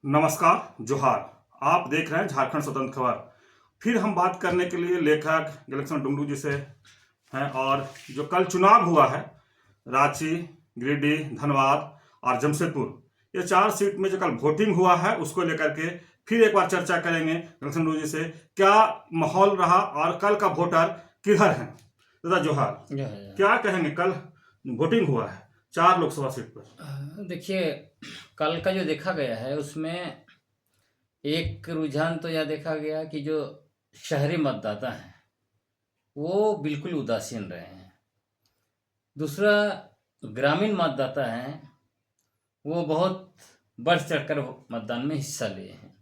नमस्कार, जोहार। आप देख रहे हैं झारखंड स्वतंत्र खबर। फिर हम बात करने के लिए लेखक गैलेक्सन डुंगडू जी से हैं। और जो कल चुनाव हुआ है, रांची, गिरिडीह, धनबाद और जमशेदपुर, ये 4 सीट में जो कल वोटिंग हुआ है उसको लेकर के फिर एक बार चर्चा करेंगे गैलेक्सन डुंगडू जी से। क्या माहौल रहा और कल का वोटर किधर है? दादा जोहार, क्या कहेंगे? कल वोटिंग हुआ है 4 लोकसभा सीट पर। देखिए, कल का जो देखा गया है उसमें एक रुझान तो यह देखा गया कि जो शहरी मतदाता हैं वो बिल्कुल उदासीन रहे हैं। दूसरा, ग्रामीण मतदाता हैं वो बहुत बढ़ चढ़कर मतदान में हिस्सा लिए हैं।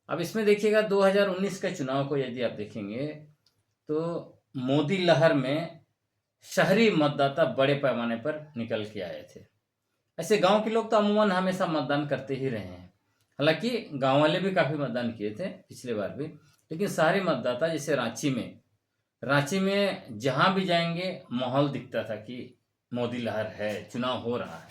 अब इसमें देखिएगा 2019 के चुनाव को यदि आप देखेंगे तो मोदी लहर में शहरी मतदाता बड़े पैमाने पर निकल के आए थे। ऐसे गांव के लोग तो अमूमन हमेशा मतदान करते ही रहे हैं। हालांकि गांव वाले भी काफ़ी मतदान किए थे पिछले बार भी, लेकिन शहरी मतदाता जैसे रांची में जहां भी जाएंगे माहौल दिखता था कि मोदी लहर है, चुनाव हो रहा है।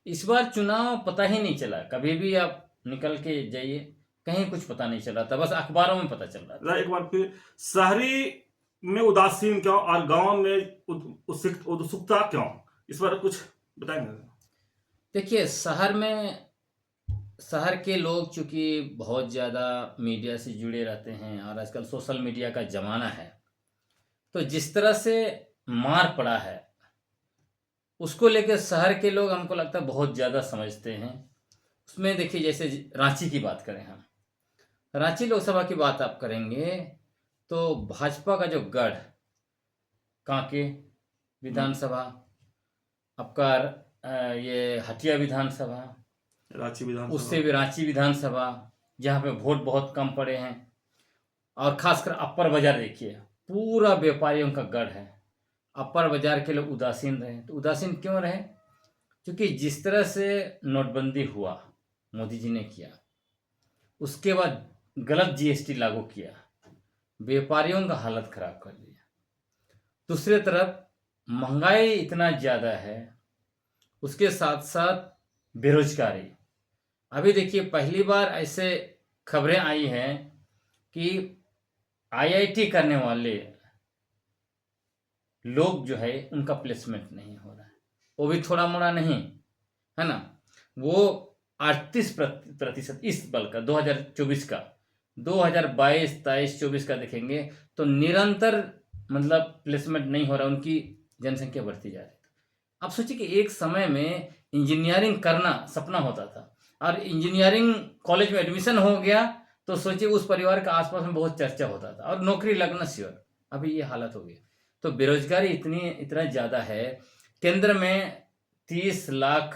इस बार चुनाव पता ही नहीं चला। कभी भी आप निकल के जाइए, कहीं कुछ पता नहीं चल रहा था, बस अखबारों में पता चल रहा था। एक बार फिर, शहरी में उदासीन क्यों और गांव में उत्सुकता क्यों? इस पर कुछ बताएंगे? देखिए, शहर के लोग चूंकि बहुत ज़्यादा मीडिया से जुड़े रहते हैं और आजकल सोशल मीडिया का ज़माना है, तो जिस तरह से मार पड़ा है उसको लेकर शहर के लोग हमको लगता है बहुत ज़्यादा समझते हैं। उसमें देखिए, जैसे रांची की बात करें, हम रांची लोकसभा की बात आप करेंगे तो भाजपा का जो गढ़ कांके विधानसभा, आपका ये हटिया विधानसभा, उससे भी रांची विधानसभा, जहाँ पे वोट बहुत कम पड़े हैं, और खासकर अपर बाजार देखिए, पूरा व्यापारियों का गढ़ है। अपर बाजार के लोग उदासीन रहे। तो उदासीन क्यों रहे? क्योंकि जिस तरह से नोटबंदी हुआ, मोदी जी ने किया, उसके बाद गलत जीएसटी लागू किया, व्यापारियों का हालत खराब कर दिया। दूसरी तरफ महंगाई इतना ज़्यादा है, उसके साथ साथ बेरोजगारी। अभी देखिए, पहली बार ऐसे खबरें आई हैं कि आईआईटी करने वाले लोग जो है उनका प्लेसमेंट नहीं हो रहा है। वो भी थोड़ा मोड़ा नहीं है ना, वो 38% इस बल का 2024 का, 2022, 23, 24 का देखेंगे तो निरंतर मतलब प्लेसमेंट नहीं हो रहा, उनकी जनसंख्या बढ़ती जा रही है। आप सोचिए कि एक समय में इंजीनियरिंग करना सपना होता था और इंजीनियरिंग कॉलेज में एडमिशन हो गया तो सोचिए उस परिवार का आसपास में बहुत चर्चा होता था और नौकरी लगना श्योर। अभी ये हालत हो गई। तो बेरोजगारी इतना ज़्यादा है। केंद्र में 30 लाख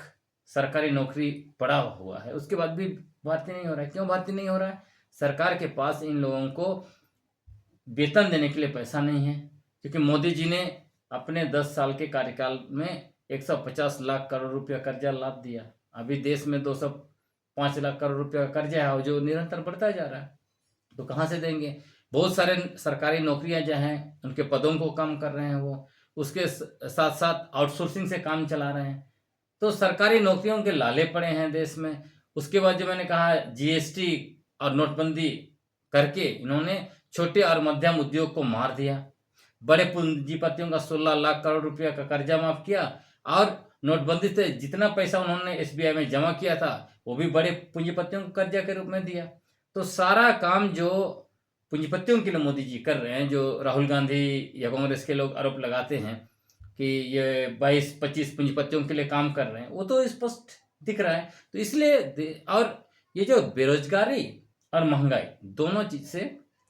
सरकारी नौकरी पड़ा हुआ है, उसके बाद भी भर्ती नहीं हो रहा है। क्यों भर्ती नहीं हो रहा है? सरकार के पास इन लोगों को वेतन देने के लिए पैसा नहीं है, क्योंकि मोदी जी ने अपने 10 साल के कार्यकाल में 150 लाख करोड़ रुपया कर्जा लाद दिया। अभी देश में 205 लाख करोड़ रुपया का कर्जा है जो निरंतर बढ़ता जा रहा है। तो कहाँ से देंगे? बहुत सारे सरकारी नौकरियां जो हैं उनके पदों को कम कर रहे हैं, वो उसके साथ साथ आउटसोर्सिंग से काम चला रहे हैं। तो सरकारी नौकरियों के लाले पड़े हैं देश में। उसके बाद जो मैंने कहा, जीएसटी और नोटबंदी करके इन्होंने छोटे और मध्यम उद्योग को मार दिया। बड़े पूंजीपतियों का 16 लाख करोड़ रुपया का कर्जा माफ किया और नोटबंदी से जितना पैसा उन्होंने एसबीआई में जमा किया था वो भी बड़े पूंजीपतियों को कर्जा के रूप में दिया। तो सारा काम जो पूंजीपतियों के लिए मोदी जी कर रहे हैं, जो राहुल गांधी या कांग्रेस के लोग आरोप लगाते हैं कि ये 22-25 पूंजीपतियों के लिए काम कर रहे हैं, वो तो स्पष्ट दिख रहा है। तो इसलिए, और ये जो बेरोजगारी और महंगाई दोनों चीज से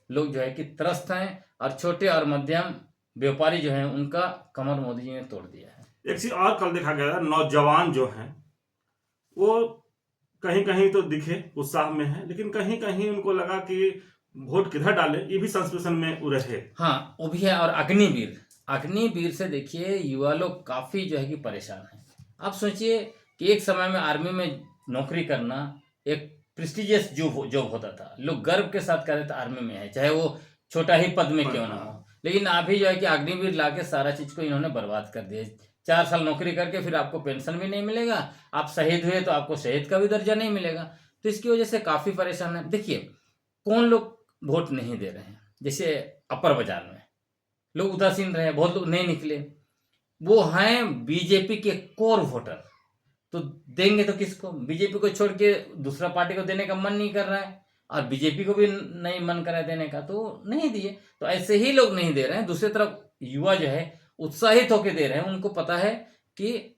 लोग जो है कि त्रस्त हैं और छोटे और मध्यम व्यापारी जो हैं उनका कमर मोदी जी ने तोड़ दिया है। एक चीज और कल देखा गया, नौजवान जो हैं वो कहीं कहीं तो दिखे उत्साह में है, लेकिन कहीं कहीं उनको लगा कि वोट किधर डाले, ये भी सस्पेंशन में रहे। हाँ, वो भी है। और अग्निवीर से देखिए युवा लोग काफी जो है कि परेशान हैं। आप सोचिए कि एक समय में आर्मी में नौकरी करना एक प्रेस्टिजियस जॉब होता था। लोग गर्व के साथ कहते थे आर्मी में है, चाहे वो छोटा ही पद में क्यों ना हो। लेकिन अभी जो है कि अग्निवीर लाके सारा चीज को इन्होंने बर्बाद कर दिया। 4 साल नौकरी करके फिर आपको पेंशन भी नहीं मिलेगा, आप शहीद हुए तो आपको शहीद का भी दर्जा नहीं मिलेगा। तो इसकी वजह से काफ़ी परेशान है। देखिए कौन लोग वोट नहीं दे रहे हैं, जैसे अपर बाजार में लोग उदासीन रहे, बहुत लोग नहीं निकले, वो हैं बीजेपी के कोर वोटर। तो देंगे तो किसको? बीजेपी को छोड़ के दूसरा पार्टी को देने का मन नहीं कर रहा है, और बीजेपी को भी नहीं मन कर रहा है देने का, तो नहीं दिए। तो ऐसे ही लोग नहीं दे रहे हैं। दूसरी तरफ युवा जो है उत्साहित होकर दे रहे हैं, उनको पता है कि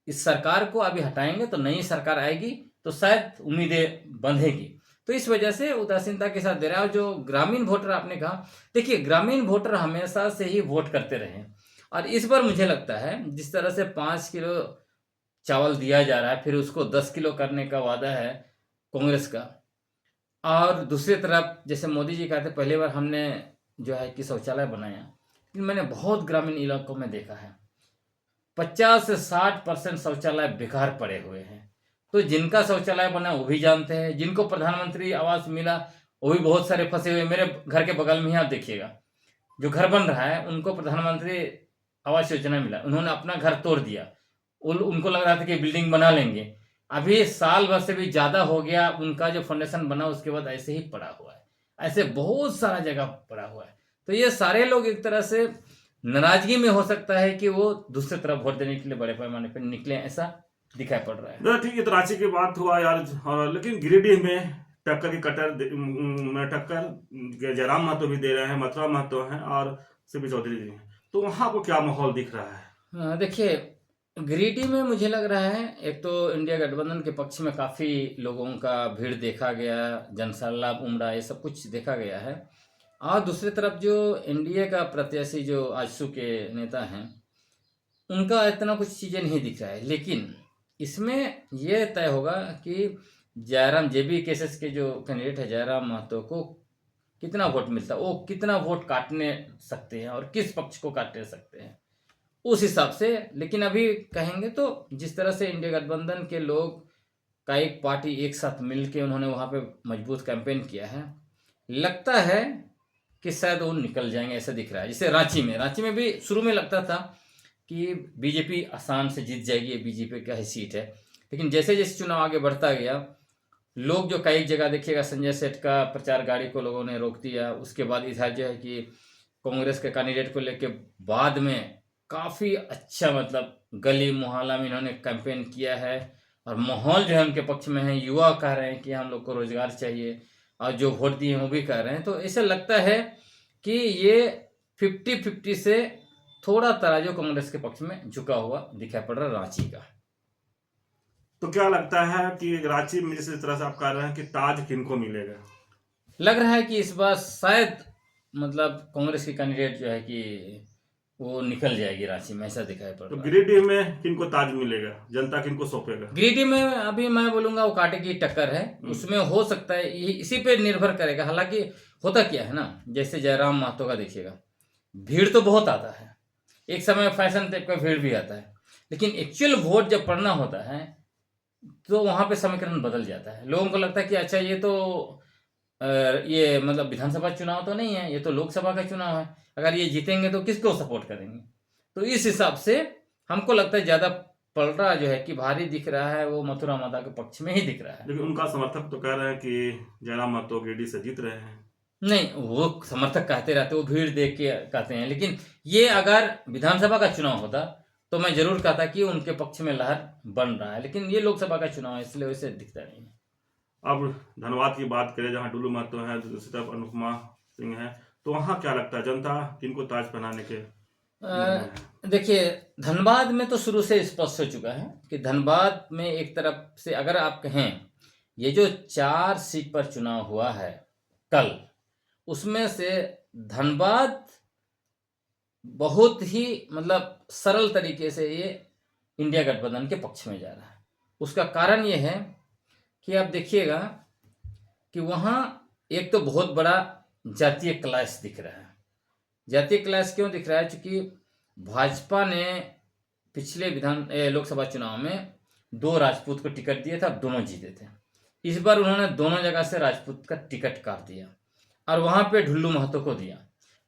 इस सरकार को अभी हटाएंगे तो नई सरकार आएगी तो शायद उम्मीदें बंधेगी। तो इस वजह से उदासीनता के साथ दे रहा है। और जो ग्रामीण वोटर आपने कहा, देखिए ग्रामीण वोटर हमेशा से ही वोट करते रहे हैं, और इस बार मुझे लगता है जिस तरह से 5 किलो चावल दिया जा रहा है, फिर उसको 10 किलो करने का वादा है कांग्रेस का, और दूसरी तरफ जैसे मोदी जी कहते पहली बार हमने जो है कि शौचालय बनाया, लेकिन मैंने बहुत ग्रामीण इलाकों में देखा है 50 से 60% शौचालय बेकार पड़े हुए हैं। तो जिनका शौचालय बना वो भी जानते हैं, जिनको प्रधानमंत्री आवास मिला वो भी बहुत सारे फंसे हुए। मेरे घर के बगल में ही आप देखिएगा, जो घर बन रहा है उनको प्रधानमंत्री आवास योजना मिला, उन्होंने अपना घर तोड़ दिया। उनको लग रहा था कि बिल्डिंग बना लेंगे, अभी साल भर से भी ज़्यादा हो गया उनका जो फाउंडेशन बना, उसके बाद ऐसे ही पड़ा हुआ है। ऐसे बहुत सारा जगह पड़ा हुआ है। तो ये सारे लोग एक तरह से नाराजगी में हो सकता है कि वो दूसरी तरफ वोट देने के लिए बड़े पैमाने पर निकले, ऐसा दिखाई पड़ रहा है। ठीक है, तो रांची की बात हुआ यार, लेकिन गिरिडीह में टक्कर की में टक्कर जयराम महतो भी दे रहे हैं, मथुरा महतो हैं और सीपी चौधरी जी हैं। तो वहाँ को क्या माहौल दिख रहा है? देखिए गिरिडीह में मुझे लग रहा है एक तो इंडिया गठबंधन के पक्ष में काफ़ी लोगों का भीड़ देखा गया, जनसैलाब उमड़ा, ये सब कुछ देखा गया है। और दूसरी तरफ जो एनडीए का प्रत्याशी जो आजसू के नेता हैं, उनका इतना कुछ चीज़ें नहीं दिख रहा है। लेकिन इसमें यह तय होगा कि जयराम जेबी केसेस के जो कैंडिडेट है जयराम महतो को कितना वोट मिलता है, वो कितना वोट काटने सकते हैं और किस पक्ष को काटने सकते हैं, उस हिसाब से। लेकिन अभी कहेंगे तो जिस तरह से इंडिया गठबंधन के लोग का एक पार्टी एक साथ मिल के उन्होंने वहाँ पे मजबूत कैंपेन किया है, लगता है कि शायद वो निकल जाएंगे, ऐसा दिख रहा है। जैसे रांची में भी शुरू में लगता था कि बीजेपी आसान से जीत जाएगी, ये बीजेपी का ही सीट है। लेकिन जैसे जैसे चुनाव आगे बढ़ता गया, लोग जो कई जगह देखिएगा संजय सेठ का प्रचार गाड़ी को लोगों ने रोक दिया, उसके बाद इधर जो है कि कांग्रेस के कैंडिडेट को लेके बाद में काफ़ी अच्छा मतलब गली मोहल्ला में इन्होंने कैंपेन किया है, और माहौल जो है उनके पक्ष में है। युवा कह रहे हैं कि हम लोग को रोजगार चाहिए, और जो वोट दिए हैं वो भी कह रहे हैं। तो ऐसा लगता है कि ये 50-50 से थोड़ा तराजू कांग्रेस के पक्ष में झुका हुआ दिखाई पड़ रहा है रांची का। तो क्या लगता है कि रांची में जिस तरह से आप कह रहे हैं कि ताज किनको मिलेगा? लग रहा है कि इस बार शायद मतलब कांग्रेस की कैंडिडेट जो है कि वो निकल जाएगी रांची में, ऐसा दिखाई पड़ तो रहा है। गिरिडीह में किनको ताज मिलेगा, जनता किनको सौंपेगा? गिरिडीह में अभी मैं बोलूंगा वो कांटे की टक्कर है, उसमें हो सकता है इसी पे निर्भर करेगा। हालांकि होता क्या है ना, जैसे जयराम महतो का देखिएगा, भीड़ तो बहुत आता है, एक समय फैशन टाइप का भीड़ भी आता है, लेकिन एक्चुअल वोट जब पड़ना होता है तो वहां पे समीकरण बदल जाता है। लोगों को लगता है कि अच्छा ये तो ये मतलब विधानसभा चुनाव तो नहीं है, ये तो लोकसभा का चुनाव है, अगर ये जीतेंगे तो किसको सपोर्ट करेंगे। तो इस हिसाब से हमको लगता है ज्यादा पलटा जो है कि भारी दिख रहा है वो मथुरा माता के पक्ष में ही दिख रहा है। लेकिन उनका समर्थक तो कह रहे हैं कि जयराम महतो गिरिडीह से जीत रहे हैं। नहीं, वो समर्थक कहते रहते, वो भीड़ देख के कहते हैं, लेकिन ये अगर विधानसभा का चुनाव होता तो मैं जरूर कहता कि उनके पक्ष में लहर बन रहा है, लेकिन ये लोकसभा का चुनाव है इसलिए वैसे दिखता नहीं है। अब धनबाद की बात करें, जहाँ डुल्लू महतो है, दूसरी तरफ अनुपमा सिंह है, तो वहाँ क्या लगता है जनता किनको ताज पहनाने के? देखिए धनबाद में तो शुरू से स्पष्ट हो चुका है कि धनबाद में एक तरफ से अगर आप कहें ये जो 4 सीट पर चुनाव हुआ है कल, उसमें से धनबाद बहुत ही मतलब सरल तरीके से ये इंडिया गठबंधन के पक्ष में जा रहा है। उसका कारण ये है कि आप देखिएगा कि वहाँ एक तो बहुत बड़ा जातीय क्लैश दिख रहा है। जातीय क्लैश क्यों दिख रहा है? क्योंकि भाजपा ने पिछले लोकसभा चुनाव में 2 राजपूत को टिकट दिया था, दोनों जीते थे। इस बार उन्होंने दोनों जगह से राजपूत का टिकट काट दिया और वहाँ पे ढुल्लू महतो को दिया।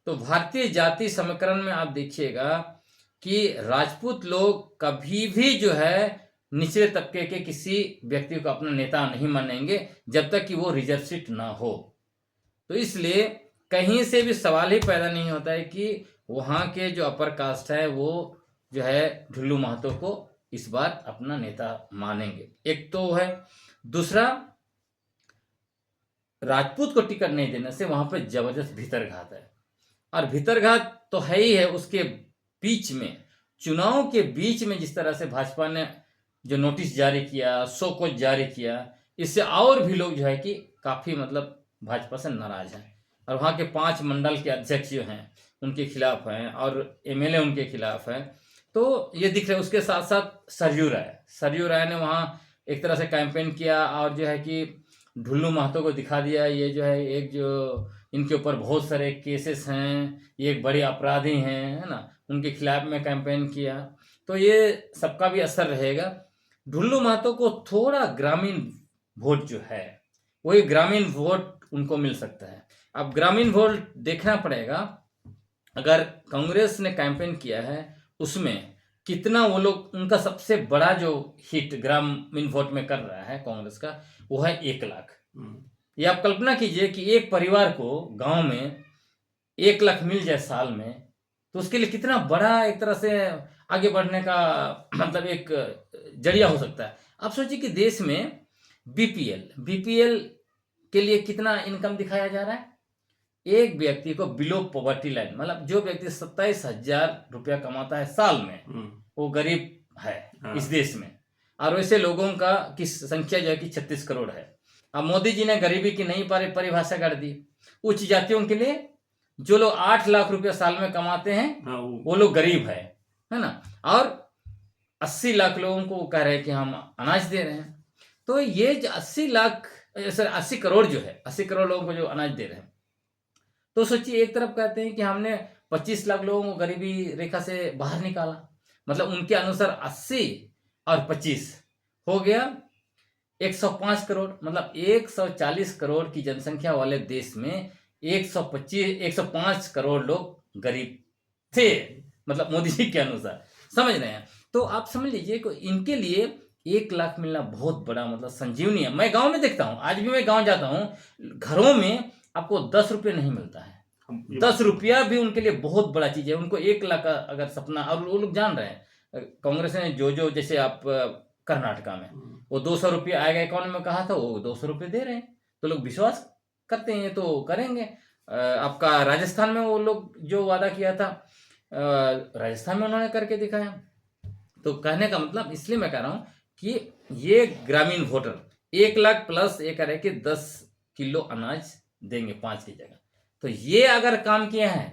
तो भारतीय जाति समीकरण में आप देखिएगा कि राजपूत लोग कभी भी जो है निचले तबके के किसी व्यक्ति को अपना नेता नहीं मानेंगे जब तक कि वो रिजर्व सीट ना हो। तो इसलिए कहीं से भी सवाल ही पैदा नहीं होता है कि वहाँ के जो अपर कास्ट है वो जो है ढुल्लू महतो को इस बार अपना नेता मानेंगे। एक तो है, दूसरा राजपूत को टिकट नहीं देने से वहां पे जबरदस्त भीतरघात है, और भीतरघात तो है ही है। उसके बीच में, चुनाव के बीच में जिस तरह से भाजपा ने जो नोटिस जारी किया, शो कॉज जारी किया, इससे और भी लोग जो है कि काफी मतलब भाजपा से नाराज हैं, और वहाँ के 5 मंडल के अध्यक्ष जो हैं उनके खिलाफ हैं, और एमएलए उनके खिलाफ हैं। तो ये दिख रहा है। उसके साथ साथ सरयू राय ने वहाँ एक तरह से कैंपेन किया, और जो है कि ढुल्लू महतो को दिखा दिया ये जो है एक जो इनके ऊपर बहुत सारे केसेस हैं, ये एक बड़े अपराधी हैं, है ना, उनके खिलाफ में कैंपेन किया। तो ये सबका भी असर रहेगा। ढुल्लू महतो को थोड़ा ग्रामीण वोट जो है, वही ग्रामीण वोट उनको मिल सकता है। अब ग्रामीण वोट देखना पड़ेगा। अगर कांग्रेस ने कैंपेन किया है उसमें कितना वो लोग, उनका सबसे बड़ा जो हिट ग्रामीण वोट में कर रहा है कांग्रेस का, वो है 1 लाख। ये आप कल्पना कीजिए कि एक परिवार को गांव में 1 लाख मिल जाए साल में, तो उसके लिए कितना बड़ा एक तरह से आगे बढ़ने का मतलब एक जरिया हो सकता है। आप सोचिए कि देश में बीपीएल के लिए कितना इनकम दिखाया जा रहा है। एक व्यक्ति को बिलो पॉवर्टी लाइन, मतलब जो व्यक्ति 27,000 रुपया कमाता है साल में, वो गरीब है इस देश में। और वैसे लोगों का की संख्या जो है कि 36 करोड़ है। अब मोदी जी ने गरीबी की नई परिभाषा कर दी। उच्च जातियों के लिए जो लोग 8 लाख रुपया साल में कमाते हैं वो लोग गरीब है ना, और 80 लाख लोगों को कह रहे हैं कि हम अनाज दे रहे हैं। तो ये जो 80 करोड़ जो है, 80 करोड़ लोगों को जो अनाज दे रहे हैं, तो सोचिए एक तरफ कहते हैं कि हमने 25 लाख लोगों को गरीबी रेखा से बाहर निकाला, मतलब उनके अनुसार 80 और 25 हो गया 105 करोड़, मतलब 140 करोड़ की जनसंख्या वाले देश में 105 करोड़ लोग गरीब थे, मतलब मोदी जी के अनुसार, समझ रहे हैं। तो आप समझ लीजिए कि इनके लिए 1 लाख मिलना बहुत बड़ा मतलब संजीवनी है। मैं गांव में देखता हूँ, आज भी मैं गांव जाता हूँ, घरों में आपको 10 रुपये नहीं मिलता है। 10 रुपया भी उनके लिए बहुत बड़ा चीज है। उनको 1 लाख का अगर सपना, और वो लोग जान रहे हैं कांग्रेस ने जो जैसे आप कर्नाटका में वो 200 रुपये आएगा अकाउंट में कहा था, वो 200 रुपये दे रहे हैं, तो लोग विश्वास करते हैं तो करेंगे। आपका राजस्थान में वो लोग जो वादा किया था, राजस्थान में उन्होंने करके दिखाया। तो कहने का मतलब इसलिए मैं कह रहा हूँ कि ये ग्रामीण वोटर 1 लाख प्लस ये कह रहे कि 10 किलो अनाज देंगे 5 की जगह। तो ये अगर काम किया है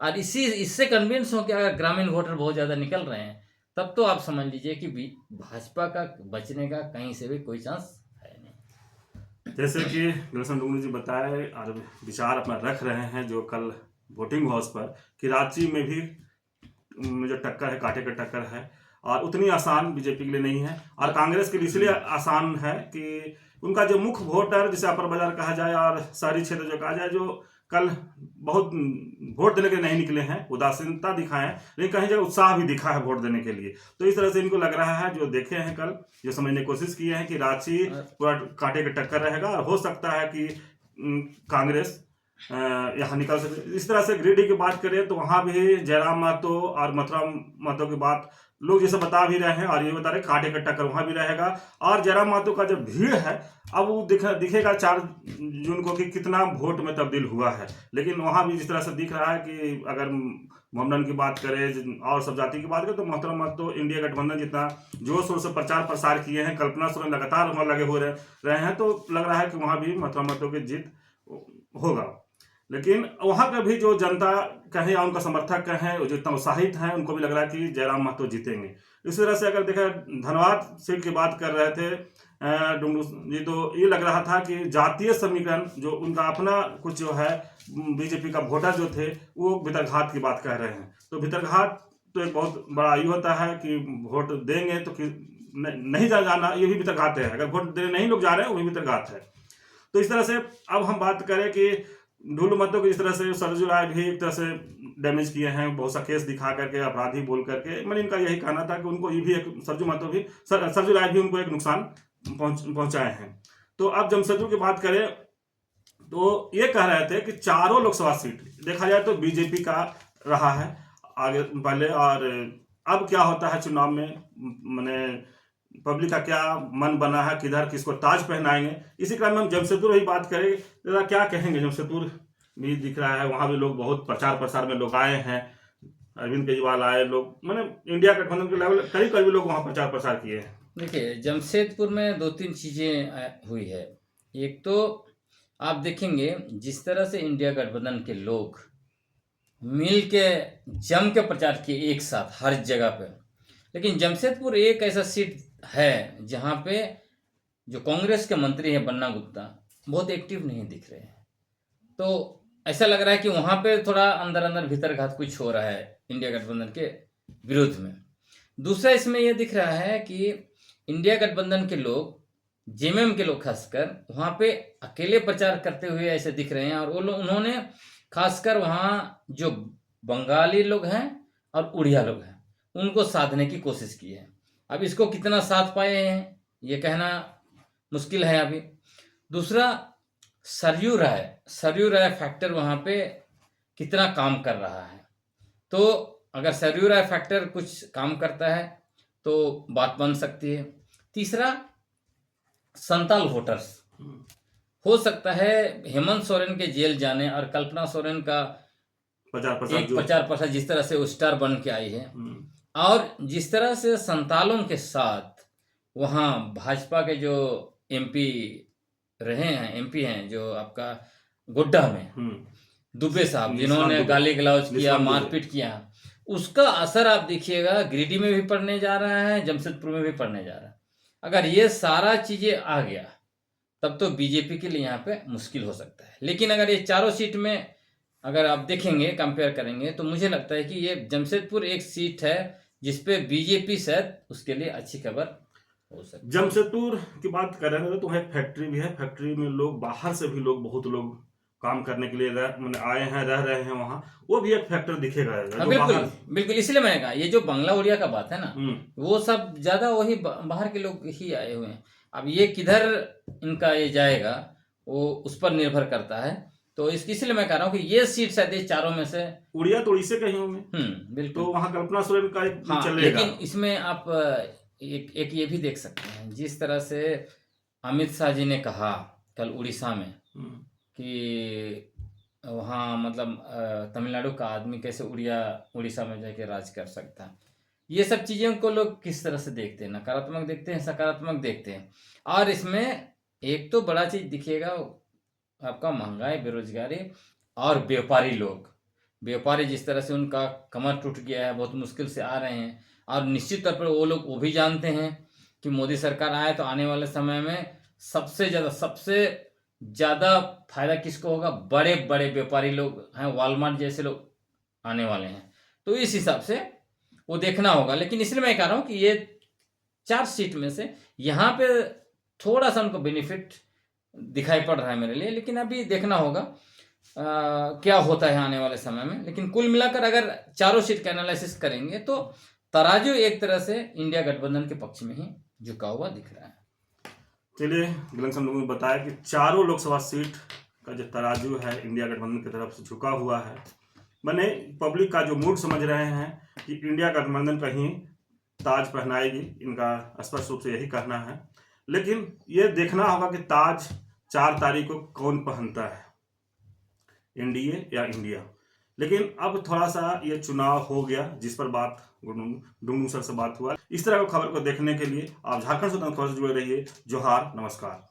और इससे कन्विंस हो कि अगर ग्रामीण वोटर बहुत ज़्यादा निकल रहे हैं, तब तो आप समझ लीजिए कि भाजपा का बचने का कहीं से भी कोई चांस है नहीं। जैसे कि गुलशन डुंगरू जी बताए और विचार अपना रख रहे हैं जो कल वोटिंग हाउस पर, कि रांची में भी जो टक्कर है, कांटे का टक्कर है, और उतनी आसान बीजेपी के लिए नहीं है। और कांग्रेस के लिए इसलिए आसान है कि उनका जो मुख्य वोटर, जिसे अपर बाजार कहा जाए और शहरी क्षेत्र जो कहा जाए, जो कल बहुत वोट देने के लिए नहीं निकले हैं, उदासीनता दिखाएं, लेकिन कहीं जगह उत्साह भी दिखा है वोट देने के लिए। तो इस तरह से इनको लग रहा है, जो देखे हैं कल, जो समझने की कोशिश किए हैं, कि रांची पूरा कांटे का टक्कर रहेगा, और हो सकता है कि कांग्रेस यहाँ निकल सकते। इस तरह से गिरिडीह की बात करें तो वहाँ भी जयराम महतो और मथुराम महतो की बात लोग जैसे बता भी रहे हैं, और ये बता रहे कांटे का टक्कर वहाँ भी रहेगा। और जयराम महतो का जो भीड़ है, अब वो दिखेगा 4 जून को कि कितना वोट में तब्दील हुआ है। लेकिन वहाँ भी जिस तरह से दिख रहा है कि अगर मोमडन की बात करें और सब जाति की बात करें, तो मथुराम महतो इंडिया गठबंधन जितना जोर शोर से प्रचार प्रसार किए हैं, कल्पना सोरेन लगातार वहाँ लगे हुए रहे हैं, तो लग रहा है कि वहाँ भी मथुराम महतो की जीत होगा। लेकिन वहाँ का भी जो जनता कहें या उनका समर्थक कहें, जो इतना उत्साहित हैं, उनको भी लग रहा है कि जयराम महतो जीतेंगे। इस तरह से अगर देखा, धनबाद सीट की बात कर रहे थे डुंगरू जी, तो ये लग रहा था कि जातीय समीकरण जो उनका अपना कुछ जो है बीजेपी का वोटर जो थे, वो भीतरघात की बात कह रहे हैं। तो भीतरघात तो एक बहुत बड़ा ये होता है कि वोट देंगे तो नहीं जाना, ये भी भीतरघात है। अगर वोट देने नहीं लोग जा रहे हैं, वो भी भीतरघात है। तो इस तरह से अब हम बात करें कि ढुल मतों को इस तरह से सरजू राय भी एक तरह से डैमेज किए हैं, बहुत सा केस दिखा करके, अपराधी बोल करके। मैंने इनका यही कहना था कि उनको ये भी एक सरजू राय भी उनको एक नुकसान पहुंचाए हैं। तो अब जमशेदपुर की बात करें तो ये कह रहे थे कि चारों लोकसभा सीट देखा जाए तो बीजेपी का रहा है आगे पहले, और अब क्या होता है चुनाव में, मैंने पब्लिक का क्या मन बना है, किधर किसको ताज पहनाएंगे। इसी क्रम में हम जमशेदपुर ही बात करें, जरा क्या कहेंगे। जमशेदपुर भी दिख रहा है, वहाँ भी लोग बहुत प्रचार प्रसार में लोग आए हैं, अरविंद केजरीवाल आए, लोग मैंने इंडिया गठबंधन के लेवल करीब करीब लोग वहाँ प्रचार प्रसार किए हैं। देखिए, जमशेदपुर में 2-3 चीज़ें हुई है। एक तो आप देखेंगे जिस तरह से इंडिया गठबंधन के लोग मिल के जम के प्रचार किए एक साथ हर जगह पे, लेकिन जमशेदपुर एक ऐसा सीट है जहाँ पे जो कांग्रेस के मंत्री हैं बन्ना गुप्ता बहुत एक्टिव नहीं दिख रहे हैं। तो ऐसा लग रहा है कि वहाँ पे थोड़ा अंदर अंदर भीतर घात कुछ हो रहा है इंडिया गठबंधन के विरोध में। दूसरा इसमें यह दिख रहा है कि इंडिया गठबंधन के लोग, जेएमएम के लोग खासकर, वहाँ पे अकेले प्रचार करते हुए ऐसे दिख रहे हैं। और वो लोग, उन्होंने खासकर वहाँ जो बंगाली लोग हैं और उड़िया लोग हैं उनको साधने की कोशिश की है। अब इसको कितना साथ पाए हैं ये कहना मुश्किल है अभी। दूसरा, सरयू राय फैक्टर वहाँ पे कितना काम कर रहा है। तो अगर सरयू राय फैक्टर कुछ काम करता है तो बात बन सकती है। तीसरा, संताल वोटर्स, हो सकता है हेमंत सोरेन के जेल जाने और कल्पना सोरेन का प्रचार प्रसार जिस तरह से वो स्टार बन के आई है, और जिस तरह से संतालों के साथ वहाँ भाजपा के जो एमपी हैं जो आपका गोड्डा में दुबे साहब, जिन्होंने गाली गलौज किया, मारपीट किया, उसका असर आप देखिएगा गिरिडीह में भी पड़ने जा रहा है, जमशेदपुर में भी पड़ने जा रहा है। अगर ये सारा चीजें आ गया तब तो बीजेपी के लिए यहाँ पे मुश्किल हो सकता है। लेकिन अगर ये चारों सीट में अगर आप देखेंगे, कंपेयर करेंगे, तो मुझे लगता है कि ये जमशेदपुर एक सीट है जिसपे बीजेपी शायद उसके लिए अच्छी खबर हो सकती है। जमशेदपुर की बात कर रहे थे तो वहाँ एक फैक्ट्री भी है, फैक्ट्री में लोग बाहर से भी बहुत लोग काम करने के लिए आए हैं, रह रहे हैं वहाँ, वो भी एक फैक्टर दिखेगा। बिल्कुल, इसलिए मैंने कहा ये जो बांग्ला उड़िया का बात है ना, वो सब ज्यादा वही बाहर के लोग ही आए हुए हैं। अब ये किधर इनका ये जाएगा वो उस पर निर्भर करता है। तो इसलिए मैं कह रहा हूँ कि ये सीट शायद ये चारों में से उड़िया तो उड़ीसे कहीं होंगे। बिल्कुल, तो वहाँ कल्पना सोरेन का एक चलेगा। लेकिन इसमें आप एक ये भी देख सकते हैं, जिस तरह से अमित शाह जी ने कहा कल उड़ीसा में कि वहाँ मतलब तमिलनाडु का आदमी कैसे उड़ीसा में जाके राज कर सकता है। ये सब चीज़ों को लोग किस तरह से देखते हैं, नकारात्मक देखते हैं, सकारात्मक देखते हैं। और इसमें एक तो बड़ा चीज़ दिखेगा आपका महंगाई, बेरोजगारी और व्यापारी जिस तरह से उनका कमर टूट गया है, बहुत मुश्किल से आ रहे हैं। और निश्चित तौर पर वो भी जानते हैं कि मोदी सरकार आए तो आने वाले समय में सबसे ज़्यादा फायदा किसको होगा, बड़े बड़े व्यापारी लोग हैं, वॉलमार्ट जैसे लोग आने वाले हैं। तो इस हिसाब से वो देखना होगा। लेकिन इसलिए मैं कह रहा हूँ कि ये 4 सीट में से यहाँ पे थोड़ा सा उनको बेनिफिट दिखाई पड़ रहा है मेरे लिए। लेकिन अभी देखना होगा क्या होता है आने वाले समय में। लेकिन कुल मिलाकर अगर चारों सीट का एनालिसिस करेंगे तो तराजू एक तरह से इंडिया गठबंधन के पक्ष में ही झुका हुआ दिख रहा है। चलिए, गिलंग साहब लोगों ने बताया कि चारों लोकसभा सीट का जो तराजू है इंडिया गठबंधन की तरफ से झुका हुआ है। मैंने पब्लिक का जो मूड समझ रहे हैं कि इंडिया गठबंधन कहीं ताज पहनाएगी, इनका स्पष्ट रूप से यही कहना है। लेकिन ये देखना होगा कि ताज 4 तारीख को कौन पहनता है, एनडीए या इंडिया। लेकिन अब थोड़ा सा ये चुनाव हो गया जिस पर बात डुंगडुंग सर से बात हुआ। इस तरह की खबर को देखने के लिए आप झारखंड स्वतंत्र खबर से जुड़े रहिए। जोहार, नमस्कार।